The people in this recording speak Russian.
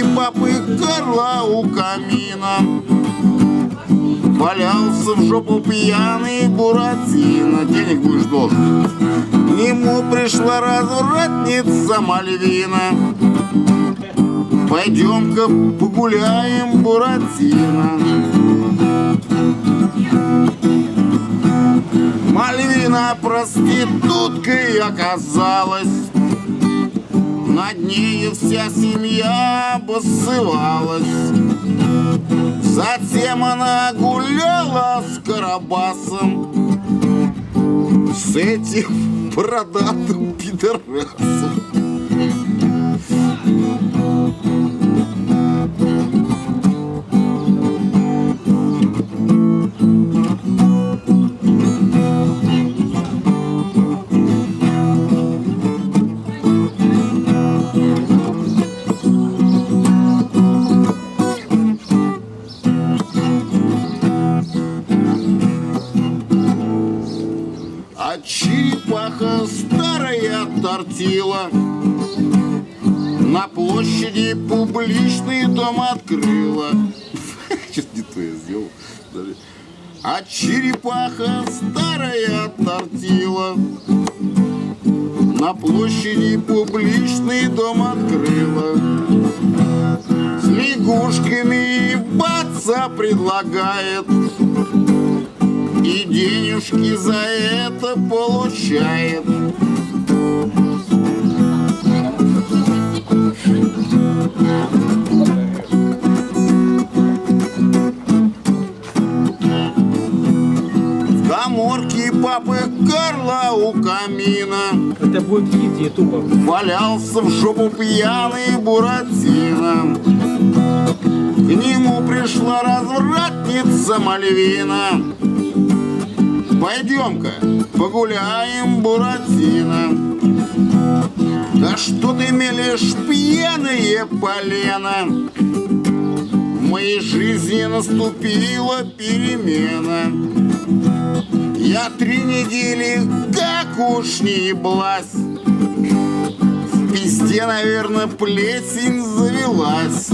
коморке папы Карла у камина валялся в жопу пьяный Буратино. Денег будешь должен. К нему пришла развратница Мальвина. Пойдем-ка погуляем, Буратино. Мальвина проституткой оказалась. Над нею вся семья обоссывалась. Затем она гуляла с Карабасом, с этим бородатым пидорасом. А черепаха старая тортила на площади публичный дом открыла. Что-то не то я сделал. А черепаха старая тортила на площади публичный дом открыла. С лягушками ебаться предлагает. И денежки за это получает. В коморке папы Карла у камина это будет хит ютуба. валялся в жопу пьяный Буратино. К нему пришла развратница Мальвина. Пойдем-ка погуляем, Буратино. Да что ты мелешь, пьяное полено? В моей жизни наступила перемена. Я 3 недели как уж не еблась. В пизде, наверное, плесень завелась.